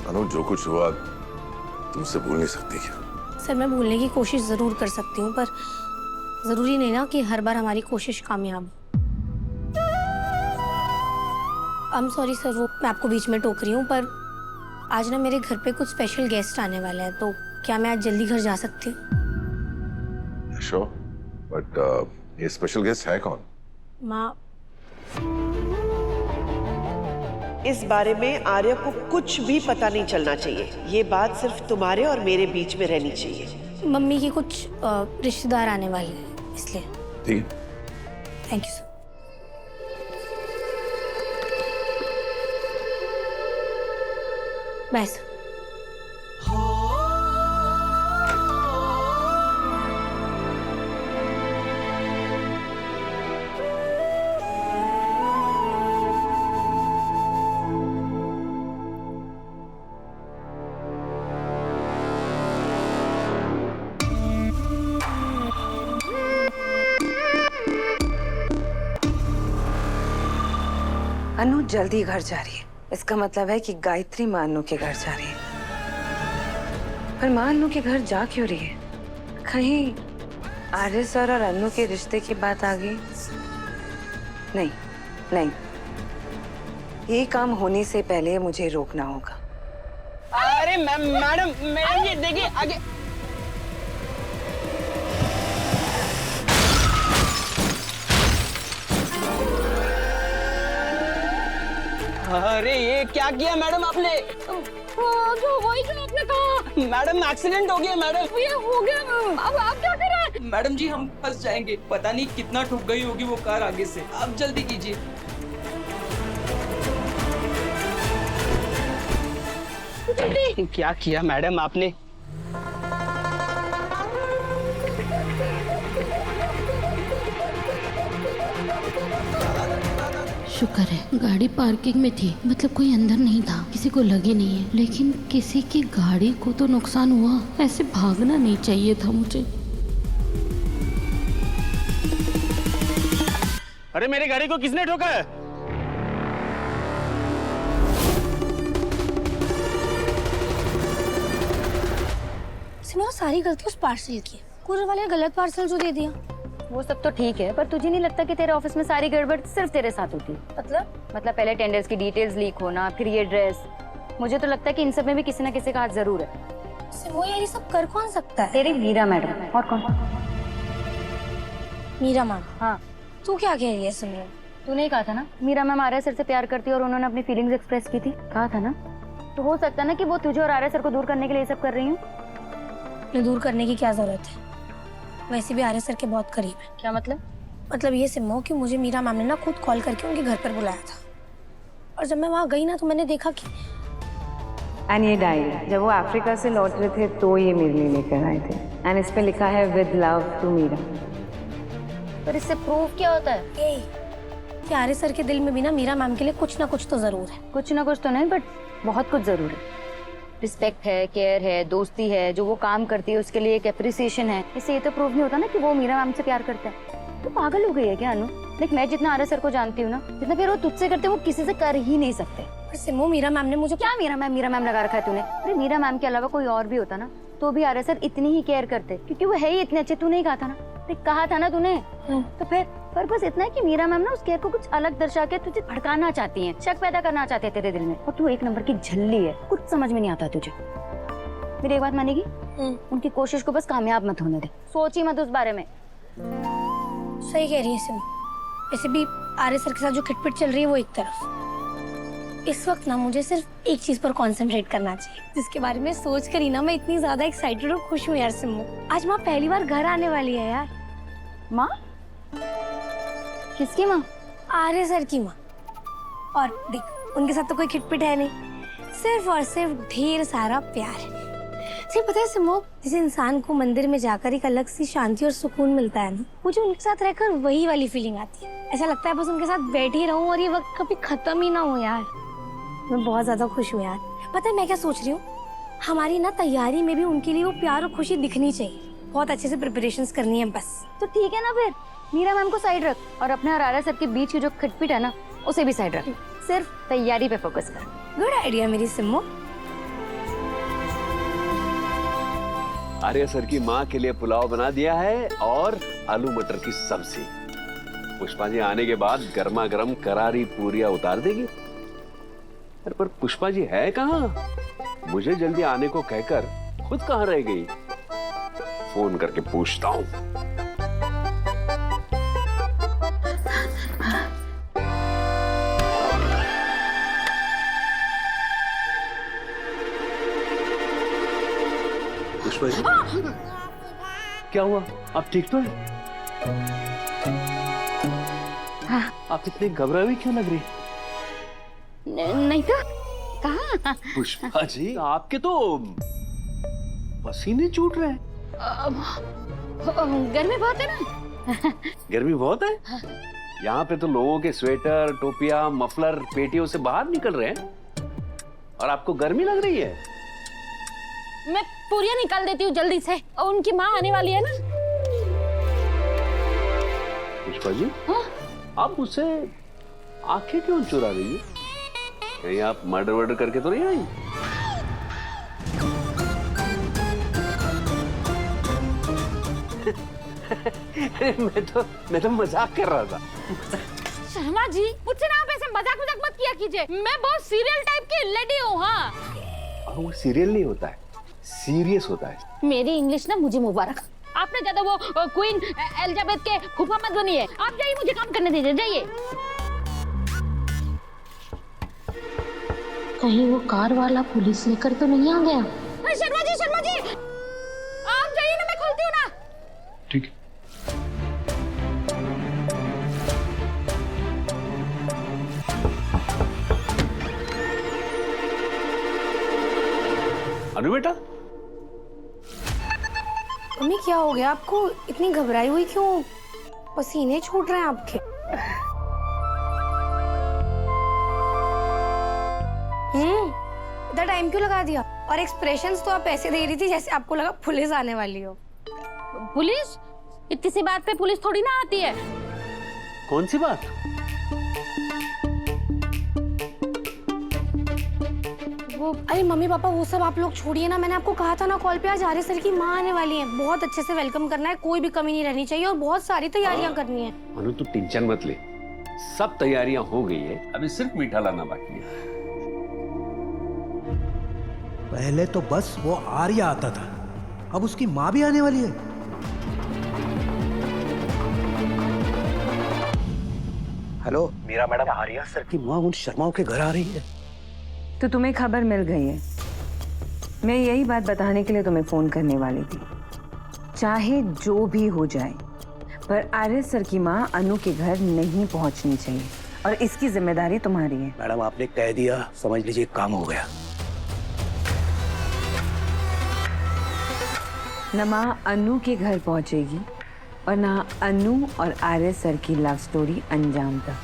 अनु, जो कुछ हुआ तुमसे भूल नहीं सकती क्या? सर मैं भूलने की कोशिश जरूर कर सकती हूँ, पर जरूरी नहीं ना कि हर बार हमारी कोशिश कामयाब हो। आई एम सॉरी सर, वो मैं आपको बीच में टोक रही हूँ, पर आज ना मेरे घर पे कुछ स्पेशल गेस्ट आने वाले हैं, तो क्या मैं आज जल्दी घर जा सकती हूँ? श्योर, बट ये स्पेशल गेस्ट है कौन? माँ। इस बारे में आर्य को कुछ भी पता नहीं चलना चाहिए। ये बात सिर्फ तुम्हारे और मेरे बीच में रहनी चाहिए। मम्मी के कुछ रिश्तेदार आने वाले हैं, इसलिए। ठीक है। Thank you sir. Bye sir. Anu जल्दी घर जा रही है, इसका मतलब है कि गायत्री माँ अनु के घर जा रही है। पर माँ अनु के घर जा क्यों रही है? कहीं आर्य सर और अनु के रिश्ते की बात आ गई? नहीं नहीं, ये काम होने से पहले मुझे रोकना होगा। अरे मैडम ये देखिए आगे। अरे ये क्या किया मैडम आपने? जो वही जो आपने कहा। मैडम एक्सीडेंट हो गया मैडम। ये हो गया, अब आप क्या कर रहे हैं? मैडम जी हम फंस जाएंगे, पता नहीं कितना ठुक गई होगी वो कार आगे से। आप जल्दी कीजिए। क्या किया मैडम आपने? शुक्र है गाड़ी पार्किंग में थी, मतलब कोई अंदर नहीं था, किसी को लगे नहीं है। लेकिन किसी की गाड़ी को तो नुकसान हुआ, ऐसे भागना नहीं चाहिए था मुझे। अरे मेरी गाड़ी को किसने ठोका है? सिमो, सारी गलती उस पार्सल की। कुरियर वाले ने गलत पार्सल जो दे दिया। वो सब तो ठीक है, पर तुझे नहीं लगता कि तेरे ऑफिस में सारी गड़बड़ सिर्फ तेरे साथ होती है? मतलब पहले टेंडर्स की डिटेल्स लीक होना, फिर ये ड्रेस। मुझे तो लगता है कि इन सब में भी किसी ना किसी का हाथ जरूर है। सिमो यार, ये सब कर कौन सकता है? तेरी मीरा मैडम। और कौन? मीरा मैम। हाँ, तू क्या कह रही है सिमो? तूने ही कहा था ना मीरा मैम आर्य सर से प्यार करती है और उन्होंने अपनी फीलिंग्स एक्सप्रेस की थी, कहा था ना। तो हो सकता है ना कि वो तुझे और आर्य सर को दूर करने के लिए ये सब कर रही हूँ। दूर करने की क्या जरूरत है? वैसे भी आर्य सर के बहुत करीब है। क्या मतलब? मतलब ये सिमो कि मुझे मीरा मैम ने ना खुद कॉल करके उनके घर पर बुलाया था, और जब मैं वहाँ गई ना तो मैंने देखा कि एंड ये डायरी जब वो अफ्रीका से लौट रहे थे तो ये मेरे लिए लेकर आए थे, एंड इस पे लिखा है विद लव टू मीरा। पर इससे प्रूफ क्या होता है? यही कि आर्य सर के दिल में भी ना मीरा मैम के लिए कुछ ना कुछ तो जरूर है। कुछ ना कुछ तो नहीं, बट बहुत कुछ जरूर है। रिस्पेक्ट है, केयर है, दोस्ती है, जो वो काम करती है उसके लिए एक एप्रिसिएशन है। इससे ये तो प्रूव नहीं होता ना कि वो मीरा मैम से प्यार करता है। तो पागल हो गई है क्या अनु? देख, मैं जितना आर्य सर को जानती हूँ ना, जितना फिर वो तुझसे करते वो किसी से कर ही नहीं सकते। पर सिमो, मीरा मैम ने मुझे क्या मीरा मैम लगा रखा है तूने? अरे मीरा मैम के अलावा कोई और भी होता ना तो भी आर्य सर इतनी ही केयर करते, क्योंकि वो है ही इतने अच्छे। तूने ही कहा था ना, कहा था ना तूने। तो फिर पर्पस इतना है कि मीरा मैम ना उस केयर को कुछ अलग दर्शा के तुझे भड़काना चाहती हैं, शक पैदा करना चाहते हैं तेरे दिल में। और तू एक नंबर की झल्ली है, कुछ समझ में नहीं आता तुझे। मेरी एक बात मानेगी? उनकी कोशिश को बस कामयाब मत होने दे, सोची मत उस बारे में। सही कह रही है सिमो। वैसे भी आर्य सर के साथ जो खिटपिट चल रही है वो एक तरफ। इस वक्त ना मुझे सिर्फ एक चीज पर कंसंट्रेट करना चाहिए, जिसके बारे में सोच कर ही ना मैं इतनी ज्यादा एक्साइटेड और खुश हूँ यार सिमो। आज माँ पहली बार घर आने वाली है यार। माँ? किसकी माँ? आर्य सर की माँ। और देख, उनके साथ तो कोई खिटपिट है नहीं, सिर्फ और सिर्फ ढेर सारा प्यार है। तुझे पता है सिमो, जिस इंसान को मंदिर में जाकर एक अलग सी शांति और सुकून मिलता है ना, मुझे उनके साथ रहकर वही वाली फीलिंग आती है। ऐसा लगता है बस उनके साथ बैठी रहूं और ये वक्त कभी खत्म ही ना हो यार। मैं बहुत ज्यादा खुश हूँ यार। पता है मैं क्या सोच रही हूँ? हमारी ना तैयारी में भी उनके लिए वो प्यार और खुशी दिखनी चाहिए। बहुत अच्छे से प्रिपरेशंस करनी है बस। तो ठीक है ना, फिर मीरा मैम को साइड रख और अपने और आर्य सर के बीच की जो खटपिट है ना उसे भी साइड रख। सिर्फ तैयारी पे फोकस कर। गुड आइडिया मेरी सिमो। आर्या सर की माँ के लिए पुलाव बना दिया है और आलू मटर की सब्जी। पुष्पा जी आने के बाद गर्मा गर्म करारी पूरियां उतार देगी। अरे पर पुष्पा जी है कहाँ? मुझे जल्दी आने को कहकर खुद कहाँ रह गई? फोन करके पूछता हूँ। पुष्पा जी क्या हुआ? आप ठीक तो है? आप इतनी घबराई हुई क्यों लग रही? नहीं तो कहाँ? पुष्पा जी आपके तो पसीने छूट रहे हैं। गर्मी बहुत है ना। गर्मी बहुत है? यहाँ पे तो लोगों के स्वेटर, टोपियां, मफलर पेटियों से बाहर निकल रहे हैं और आपको गर्मी लग रही है। मैं पूरियां निकाल देती हूँ जल्दी से, और उनकी माँ आने वाली है ना। पुष्पा जी आप मुझसे आंखें क्यों चुरा रही है? कहीं आप मर्डर वर्डर करके तो नहीं आई? मैं तो मजाक कर रहा था। शर्मा जी मुझसे ना आप ऐसे मजाक मत किया कीजिए। मैं बहुत सीरियल टाइप की लेडी हूँ। हाँ और वो सीरियल नहीं होता है, सीरियस होता है। मेरी इंग्लिश ना मुझे मुबारक। आपने ज्यादा वो क्वीन एलिजाबेथ के फूफा मत बनिए। आप जाइए, मुझे काम करने दीजिए, जाइए। कहीं वो कार वाला पुलिस लेकर तो नहीं आ गया? शर्मा जी आप जाइए ना, मैं खोलती हूँ ना। ठीक है। अनु बेटा, मम्मी क्या हो गया आपको? इतनी घबराई हुई क्यों? पसीने छूट रहे हैं आपके। इतना टाइम क्यों लगा दिया? और एक्सप्रेशंस तो आप ऐसे दे रही थी जैसे आपको लगा पुलिस आने वाली हो। पुलिस? इतनी सी बात पे पुलिस थोड़ी ना आती है। कौन सी बात? वो अरे मम्मी पापा वो सब आप लोग छोड़िए ना। मैंने आपको कहा था ना कॉल पे आज आर्य सर की माँ आने वाली है। बहुत अच्छे से वेलकम करना है, कोई भी कमी नहीं रहनी चाहिए और बहुत सारी तैयारियां करनी है। अनु तू टेंशन मत ले, सब तैयारियां हो गई है, अभी सिर्फ मीठा लाना बाकी है। पहले तो बस वो आर्या आता था, अब उसकी माँ भी आने वाली है। Hello Meera madam, Arya sir की माँ उन शर्माओं के घर आ रही है। तो तुम्हें खबर मिल गई है। मैं यही बात बताने के लिए तुम्हें फोन करने वाली थी। चाहे जो भी हो जाए, पर आर्य सर की माँ अनु के घर नहीं पहुंचनी चाहिए और इसकी जिम्मेदारी तुम्हारी है। मैडम आपने कह दिया, समझ लीजिए काम हो गया। न माँ अनु के घर पहुंचेगी और ना अनु और आर्य सर की लव स्टोरी अंजाम तक।